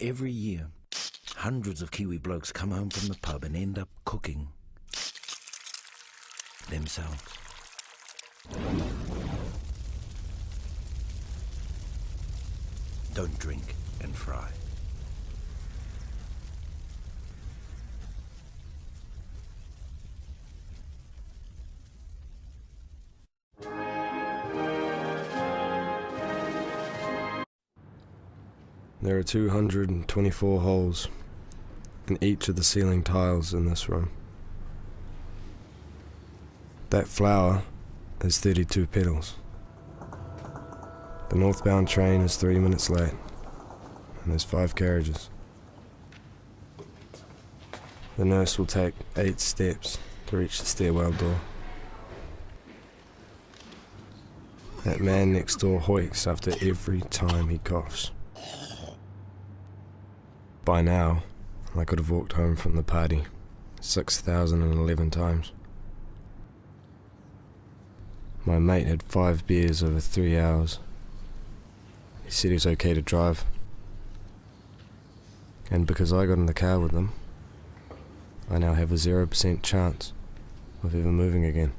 Every year, hundreds of Kiwi blokes come home from the pub and end up cooking themselves. Don't drink and fry. There are 224 holes in each of the ceiling tiles in this room. That flower is 32 petals. The northbound train is 3 minutes late, and there's 5 carriages. The nurse will take 8 steps to reach the stairwell door. That man next door hoiks after every time he coughs. By now, I could have walked home from the party 6,011 times. My mate had 5 beers over 3 hours. He said he was okay to drive. And because I got in the car with him, I now have a 0% chance of ever moving again.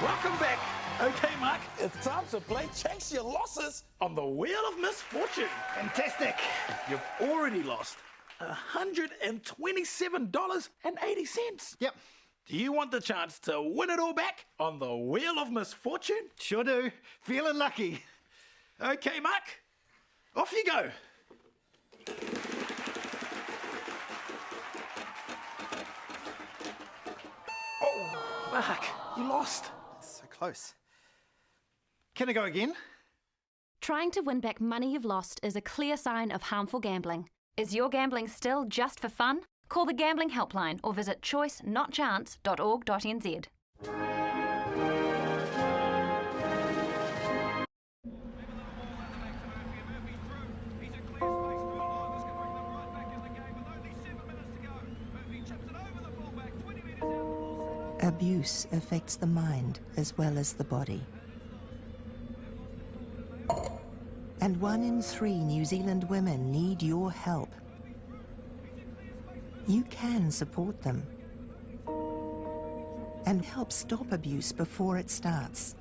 Welcome back. Okay, Mark, it's time to play Chase Your Losses on the Wheel of Misfortune. Fantastic. You've already lost $127.80. Yep, Do you want the chance to win it all back on the Wheel of Misfortune? sure do. Feeling lucky. Okay, Mark, off you go. Oh, Mark, you lost. So close. Can I go again? Trying to win back money you've lost is a clear sign of harmful gambling. Is your gambling still just for fun? Call the Gambling Helpline or visit choicenotchance.org.nz. Abuse affects the mind as well as the body. And 1 in 3 New Zealand women need your help. You can support them and help stop abuse before it starts.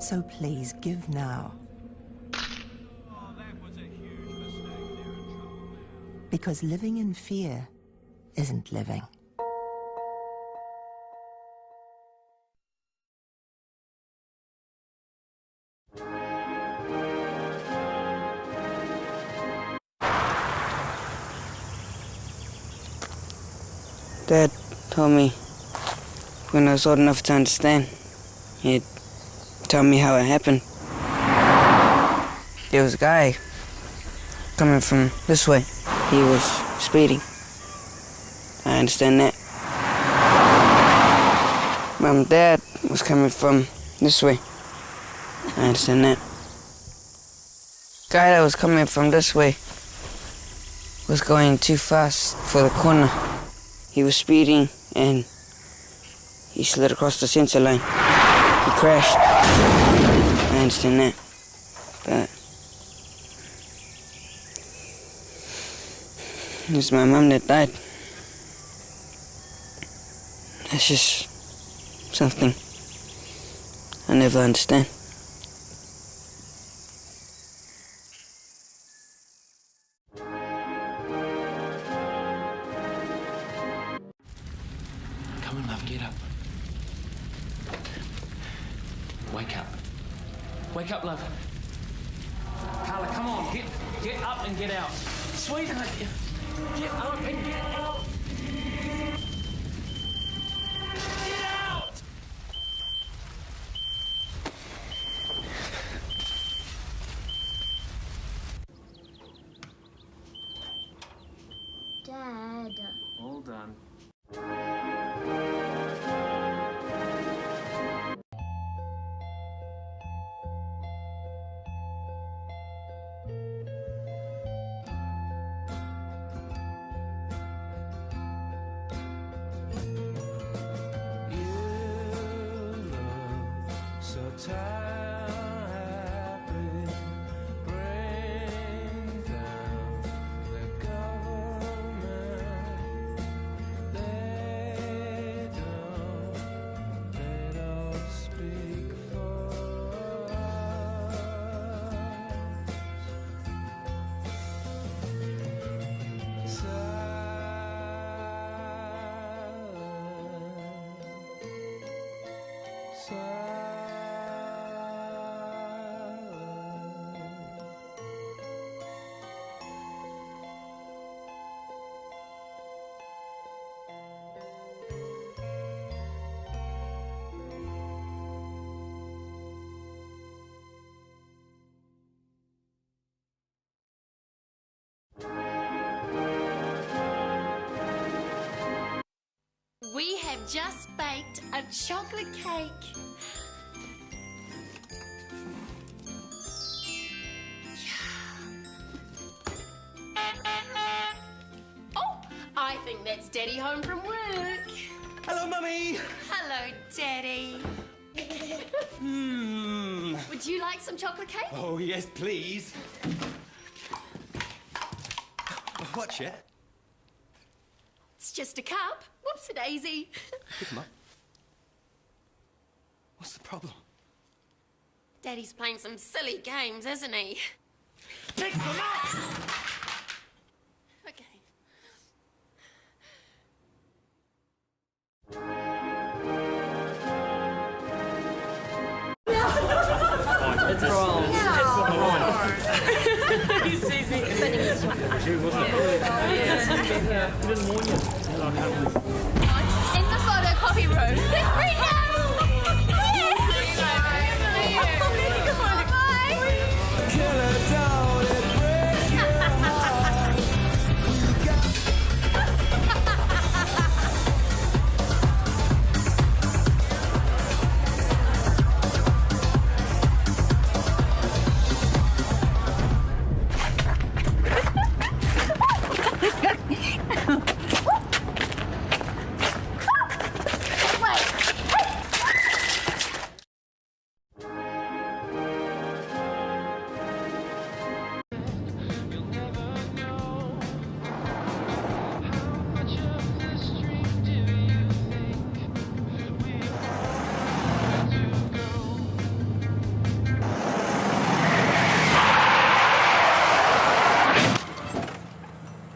So please give now. Because living in fear isn't living. Dad told me when I was old enough to understand, he'd tell me how it happened. There was a guy coming from this way. He was speeding. I understand that. Mum and Dad was coming from this way. I understand that. Guy that was coming from this way was going too fast for the corner. He was speeding and he slid across the center line. He crashed. I understand that. But it was my mum that died. That's just something I never understand. Come on, love, get up. Wake up. Wake up, love. Carla, come on, get up and get out. Sweetheart, get up and get out. Get out! Dad. All done. have just baked a chocolate cake. Oh, I think that's Daddy home from work. Hello, Mummy. Hello, Daddy. Would you like some chocolate cake? Oh, yes, please. Watch it. It's just a cup. Whoops-a-daisy. Pick him up. What's the problem? Daddy's playing some silly games, isn't he? Pick him up! Okay. It's wrong. It's wrong. He sees me. She wasn't. Yeah. He didn't warn you. In the photocopy room. Right now!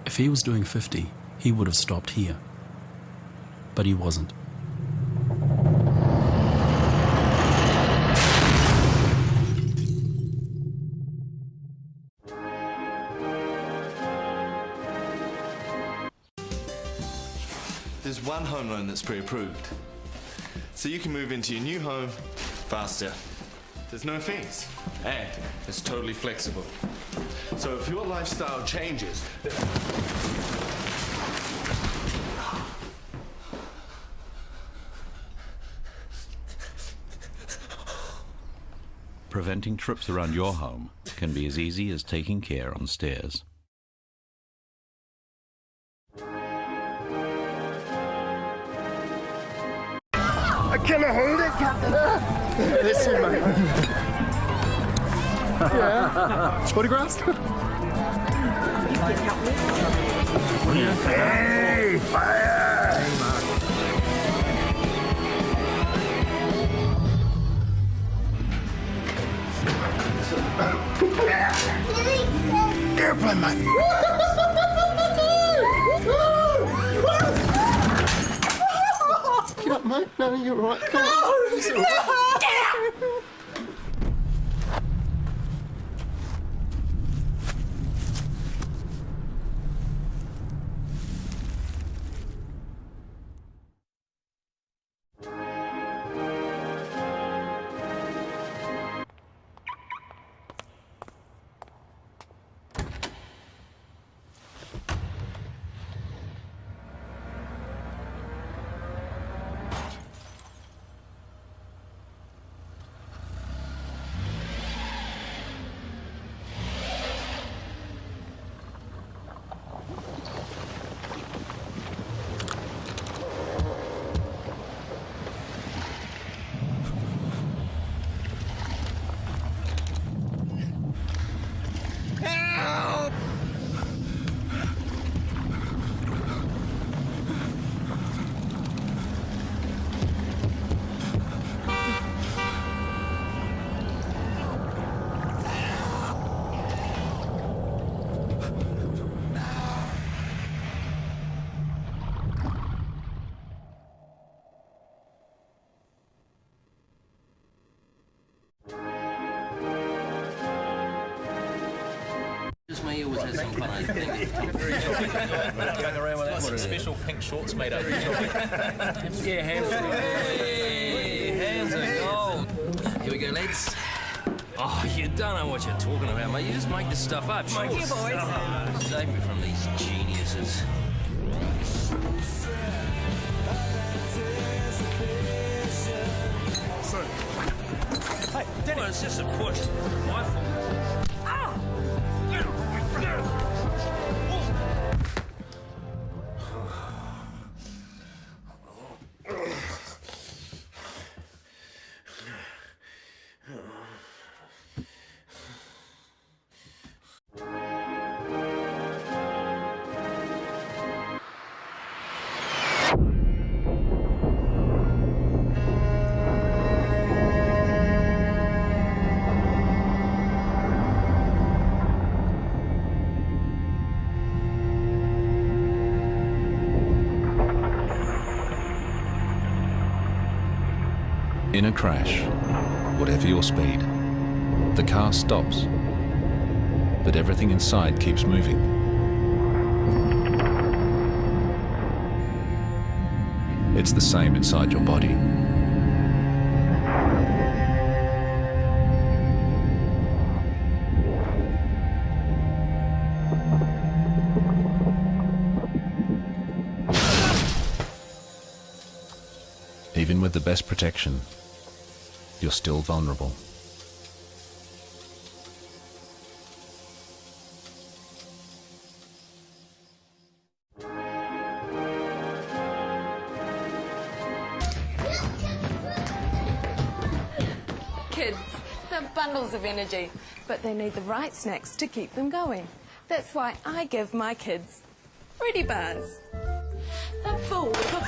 If he was doing 50, he would have stopped here. But he wasn't. There's one home loan that's pre-approved. So you can move into your new home faster. There's no fees. And it's totally flexible. So if your lifestyle changes... Preventing trips around your home can be as easy as taking care on stairs. Can I hold it, Captain? Listen, mate. Yeah. Photographs? Hey, fire! Airplane, mate. Get up, mate. No, you're right. Come on. It's all right. Just me, or was that some fun? Going around with that. Some special pink shorts made up. Yeah, hands. Hey, hands are gold. Here we go, lads. Oh, you don't know what you're talking about, mate. You just make this stuff up. Sure. Thank you, boys. Save me from these geniuses. it's just a push. My fault. In a crash, whatever your speed, the car stops, but everything inside keeps moving. It's the same inside your body. Even with the best protection, you're still vulnerable. Kids, they're bundles of energy, but they need the right snacks to keep them going. That's why I give my kids Fruity Bars. They're full of...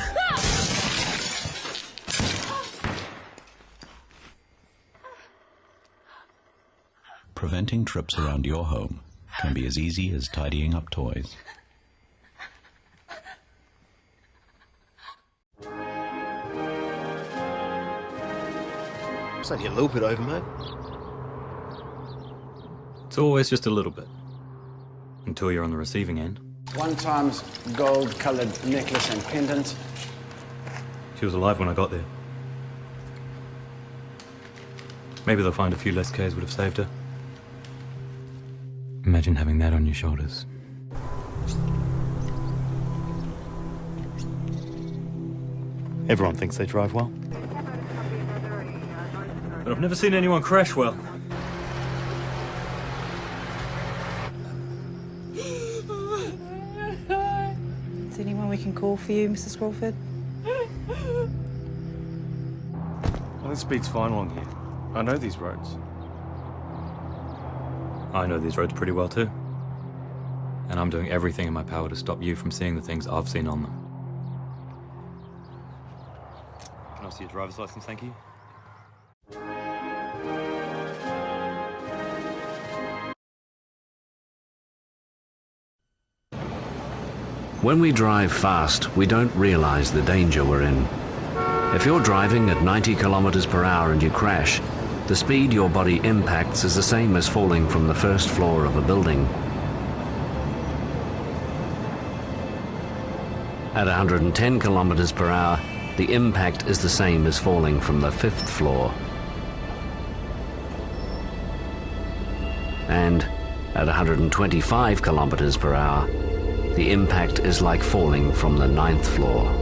Preventing trips around your home can be as easy as tidying up toys. It's only a little bit over, mate. It's always just a little bit. Until you're on the receiving end. 1 times gold-coloured necklace and pendant. She was alive when I got there. Maybe they'll find a few less Ks would have saved her. Imagine having that on your shoulders. Everyone thinks they drive well. But I've never seen anyone crash well. Is there anyone we can call for you, Mrs. Crawford? Well, the speed's fine along here. I know these roads. I know these roads pretty well too. And I'm doing everything in my power to stop you from seeing the things I've seen on them. Can I see your driver's license, thank you? When we drive fast, we don't realize the danger we're in. If you're driving at 90 kilometers per hour and you crash, the speed your body impacts is the same as falling from the first floor of a building. At 110 kilometers per hour, the impact is the same as falling from the 5th floor. And at 125 kilometers per hour, the impact is like falling from the 9th floor.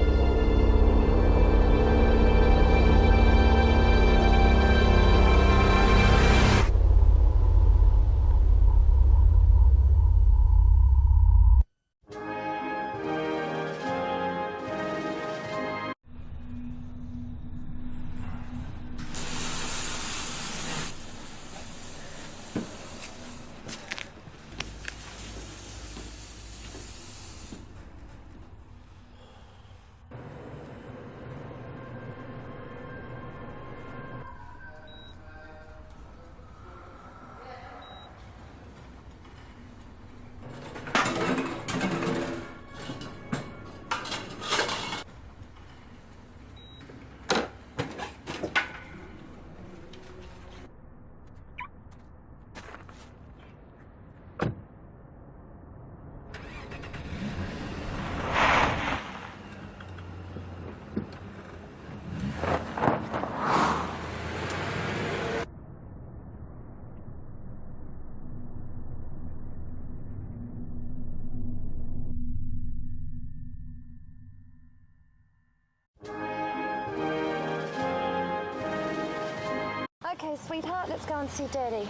sweetheart. Let's go and see Daddy.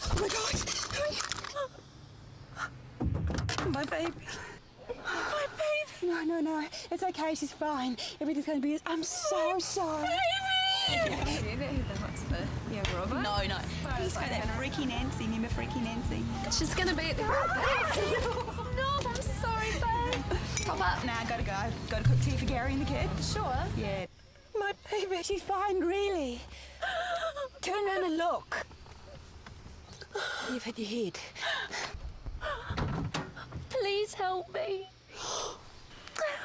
Oh my God! My baby. My baby. No. It's okay. She's fine. Everything's going to be. I'm so sorry. Baby. Yeah, Robert. No. He's got that Freaky Nancy. Remember Freaky Nancy? She's gonna be at the. No, I'm sorry, babe. Pop up. Nah, gotta go. Got to cook tea for Gary and the kids. Sure. Yeah. My baby, she's fine, really. Turn around and look. You've hit your head. Please help me.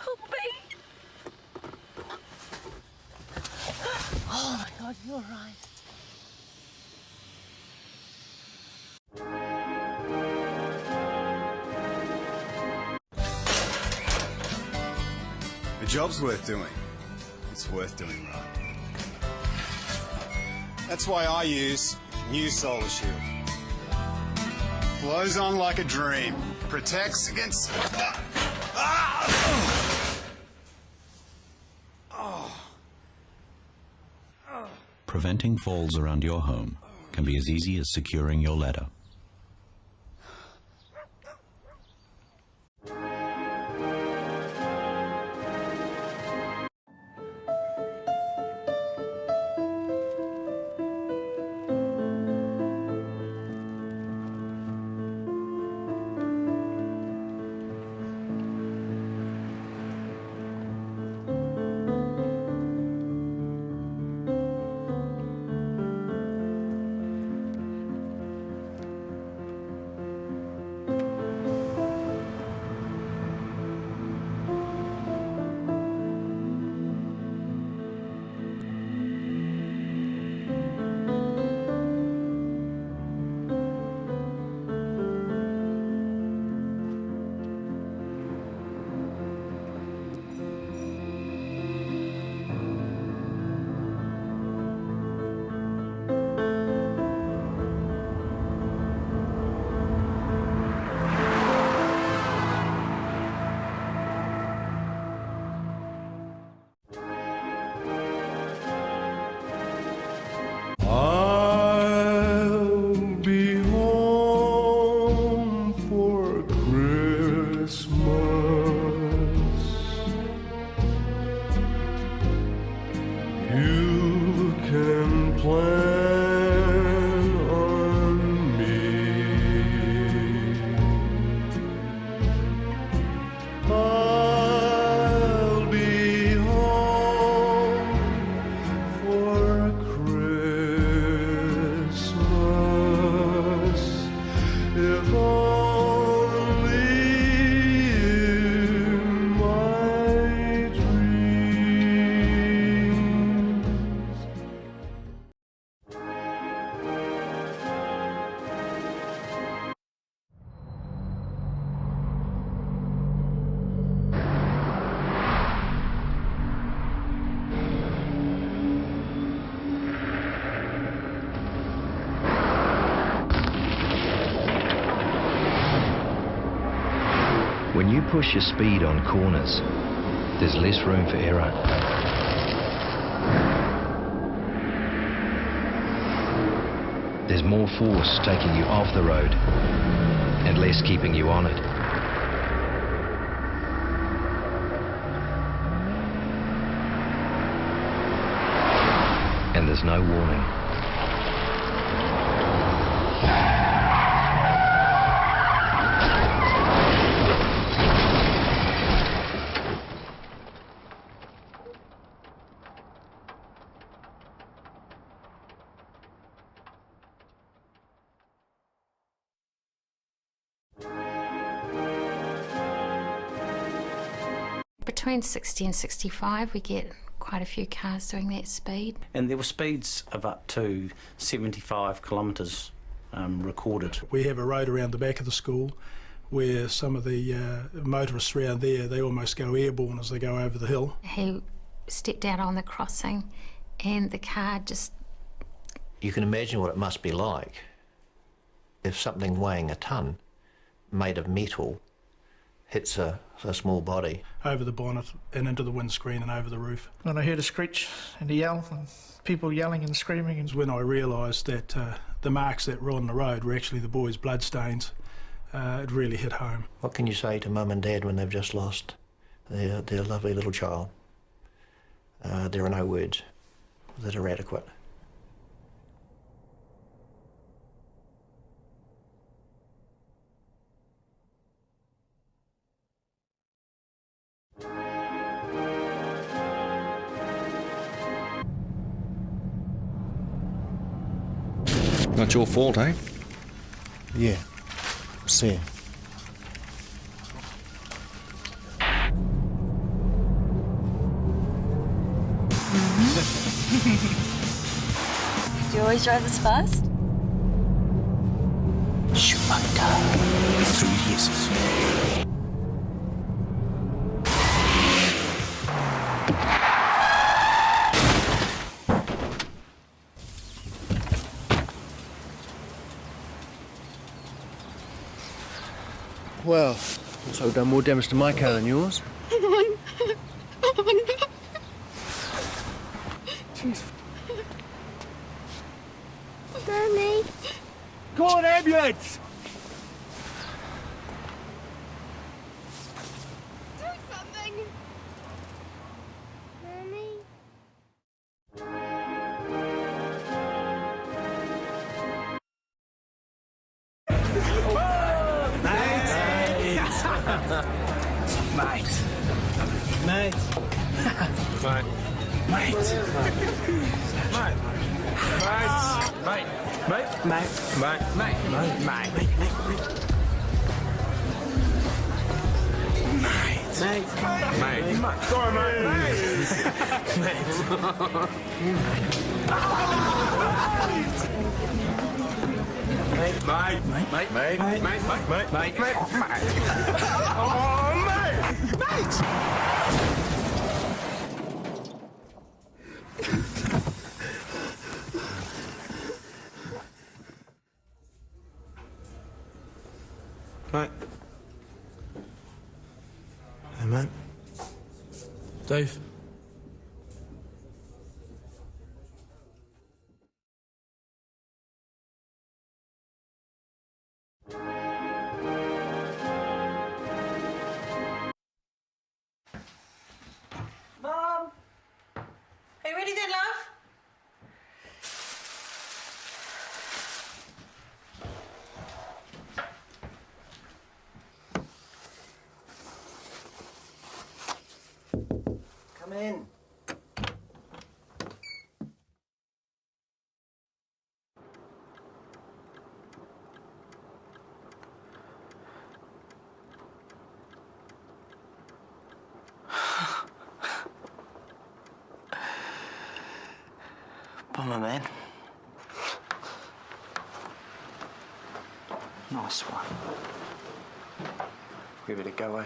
Help me. Oh my God, you're right. The job's worth doing. It's worth doing right. That's why I use new Solar Shield. Flows on like a dream. Protects against... Preventing falls around your home can be as easy as securing your ladder. When you push your speed on corners, there's less room for error. There's more force taking you off the road and less keeping you on it. And there's no warning. Between 60 and 65, we get quite a few cars doing that speed. And there were speeds of up to 75 kilometres recorded. We have a road around the back of the school where some of the motorists around there, they almost go airborne as they go over the hill. He stepped out on the crossing and the car just... You can imagine what it must be like If something weighing a ton, made of metal, hits a small body. Over the bonnet and into the windscreen and over the roof. And I heard a screech and a yell, and people yelling and screaming. It was when I realised that the marks that were on the road were actually the boys' bloodstains. It really hit home. What can you say to mum and dad when they've just lost their lovely little child? There are no words that are adequate. Not your fault, eh? Yeah. See. Do you always drive this fast? Schumacher. 3 years. Well, looks like we've done more damage to my car than yours. Jeez. Danny. Call an ambulance! Do something. Danny. Mate. Mate. Mate. Mate. Mate. Mate. Mate. Mate. Mate. Mate. Mate. Mate. Mate. Sorry, mate. Mate. Mate. Mate. Mate. Mate. Mate. Mate. Mate. Oh, mate. Mate. Mate. Hey, mate. Dave. Mom. Are you ready then, love? Come in. Bummer, man. Nice one. We better go, eh?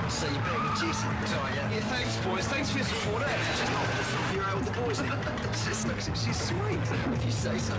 So you better get juicy. Sorry, yeah. Yeah, thanks, boys. Thanks for your support. She's not just off your out with the boys. She's sweet, if you say so.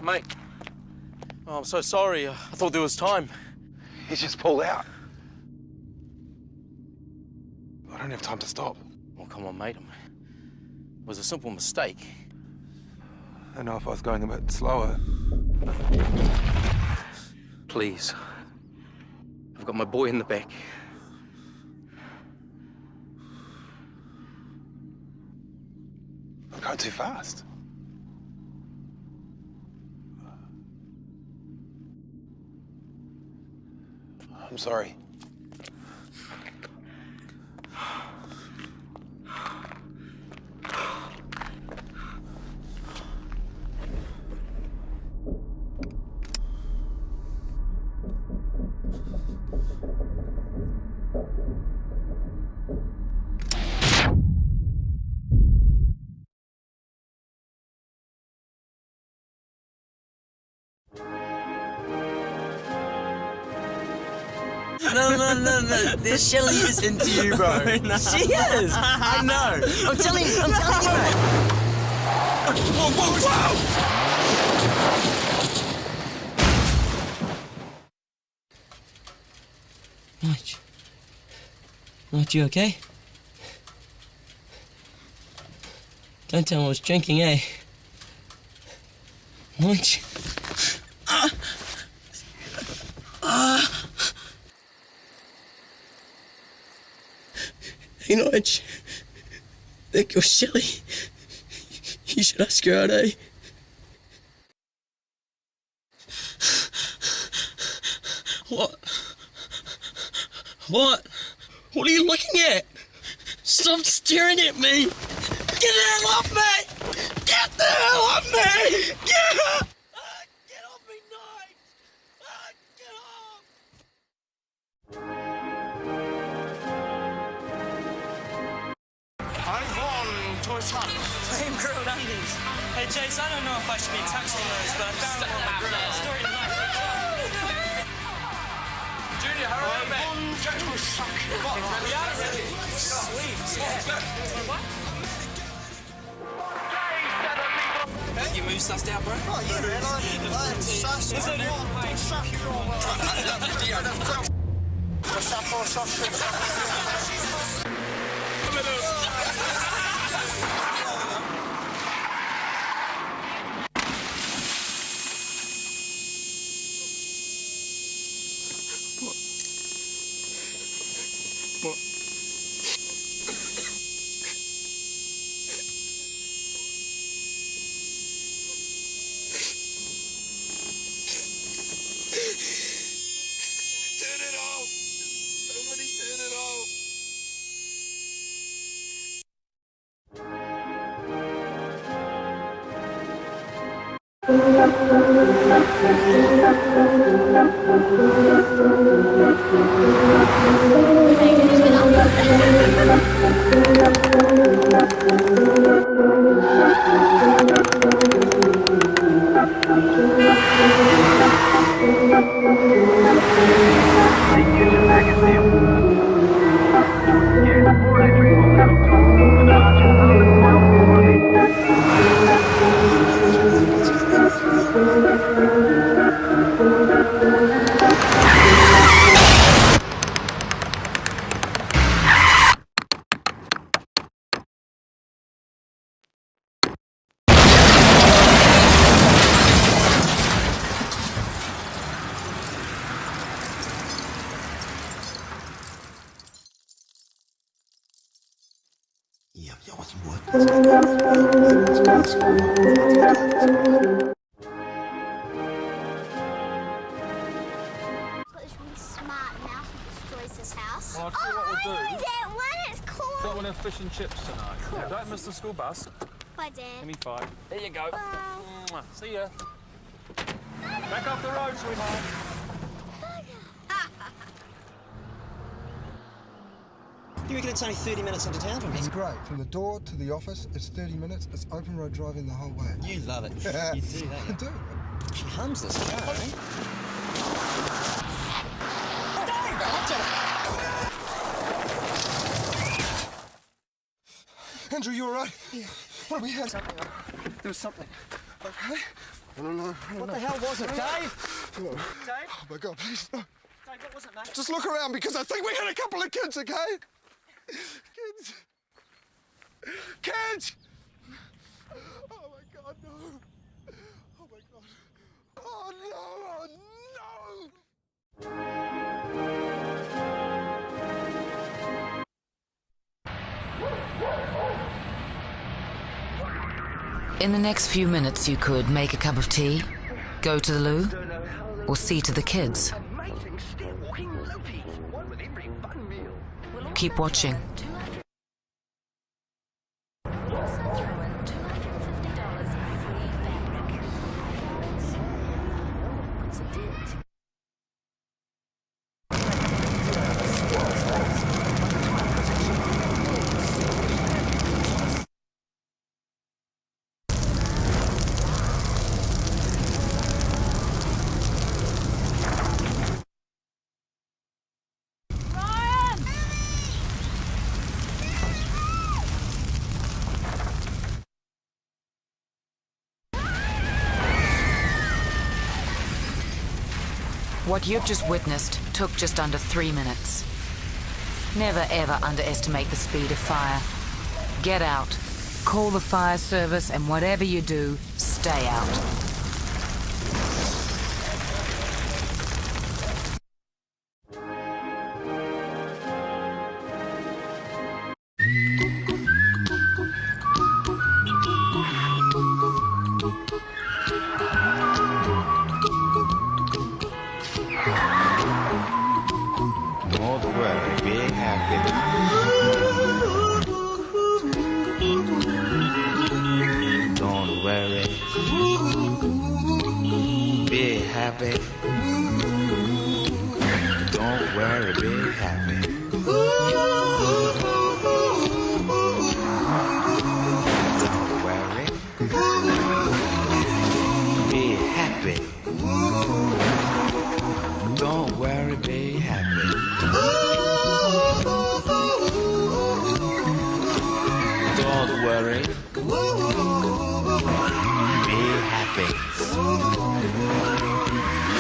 Mate. Oh, I'm so sorry. I thought there was time. He's just pulled out. I don't have time to stop. Well, come on, mate. It was a simple mistake. I don't know if I was going a bit slower. Please. I've got my boy in the back. I'm going too fast. I'm sorry. No. This Shelley is into you, bro. No. She is. I know. I'm telling you, mate. Whoa! Nige, you okay? Don't tell him I was drinking, eh? Nige. Hey, Nige. That girl Shelley. You should ask her out, eh? What? What? What are you looking at? Stop staring at me! Get the hell off me! Get the hell off me! Get off! Get off me, Nige! Get off! Flame grilled onions. Hey, Chase, I don't know if I should be touching those, but I found them on my grill. Story tonight. Junior, hurry up, man. Sweet. You move sussed out, bro? Oh, yeah, man. I'm sussed. Is it fish and chips tonight. Cool. Yeah, don't miss the school bus. Bye, Dad. Give me 5. There you go. Mwah. See ya. Back off the road, sweetheart. You reckon it's only 30 minutes into town from here? It's great. From the door to the office, it's 30 minutes. It's open road driving the whole way. You love it. You do, don't you? I do. She hums this car, eh? Andrew, you all right? Yeah. What have we had? There was something. Okay. I don't know. What the hell was it, Dave? No. Dave? Oh my God, please no. Dave, what was it, mate? Just look around because I think we hit a couple of kids, okay? Kids. Kids! Oh my God, no. Oh my God. Oh no, oh no! In the next few minutes, you could make a cup of tea, go to the loo, or see to the kids. Keep watching. What you've just witnessed took just under 3 minutes. Never ever underestimate the speed of fire. Get out, call the fire service, and whatever you do, stay out. Don't worry, be happy. Don't worry, be happy. Don't worry, be happy. Don't worry, be happy. Don't worry, be happy.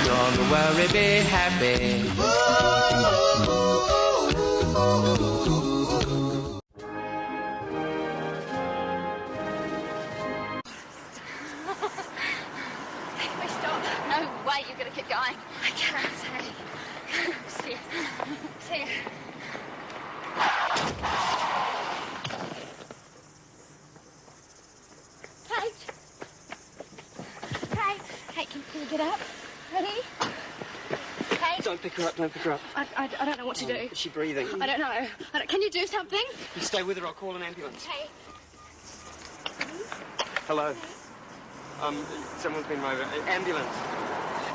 Don't worry, be happy. Wait, stop. No way, you're gonna keep going. I can't say. See ya. See ya. Kate. Kate. Kate, can you get up? Ready? Kate. Don't pick her up, don't pick her up. I don't know what to do. Is she breathing? I don't know. Can you do something? You stay with her, I'll call an ambulance. Kate. Hello. Someone's been run over. Ambulance.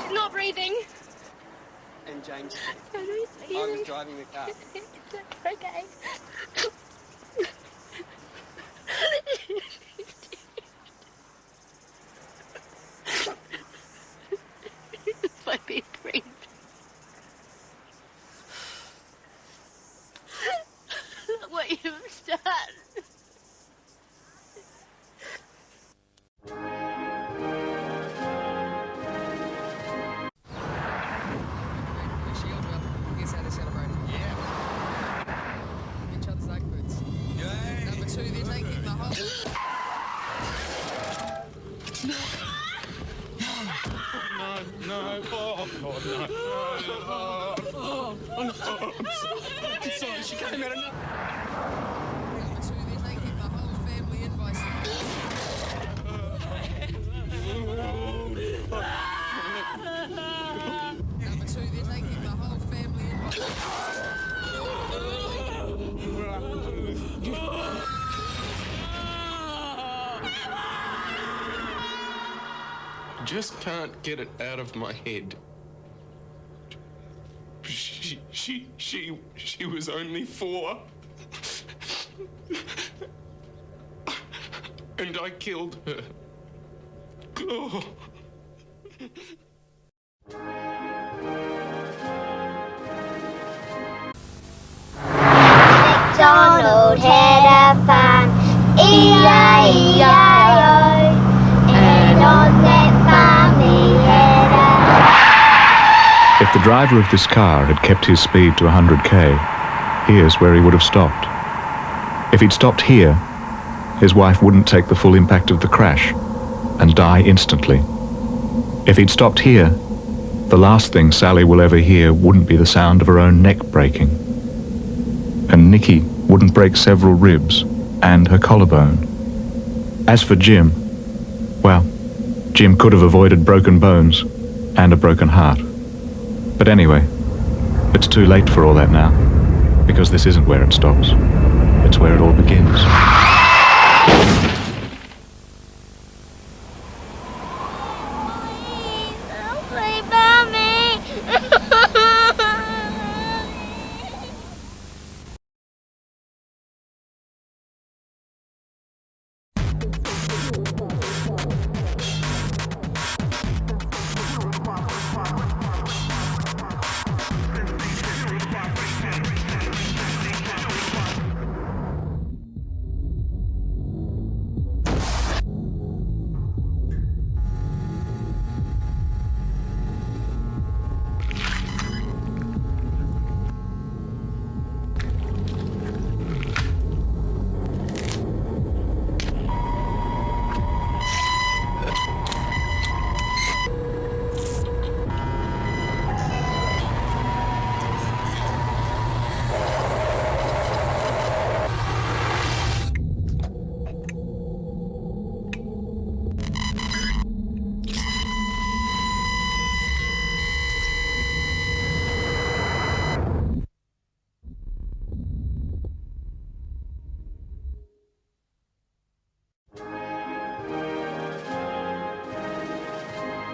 She's not breathing. And James. I was driving the car. Okay. My big brain. What you've done. Guess how they celebrate it? Yeah. Each other's like boots. Yay. Number 2, they're taking the whole... No. Oh, God, no. I'm sorry. She came out of nowhere. Number 2, they're taking the whole family in by Number 2, they're taking the whole family in by Just can't get it out of my head. She was only 4. And I killed her. Oh. MacDonald had a farm, E-I-E-I-O, and on that farm If the driver of this car had kept his speed to 100k, here's where he would have stopped. If he'd stopped here, his wife wouldn't take the full impact of the crash and die instantly. If he'd stopped here, the last thing Sally will ever hear wouldn't be the sound of her own neck breaking. And Nikki wouldn't break several ribs and her collarbone. As for Jim, well, Jim could have avoided broken bones and a broken heart. But anyway, it's too late for all that now, because this isn't where it stops. It's where it all begins.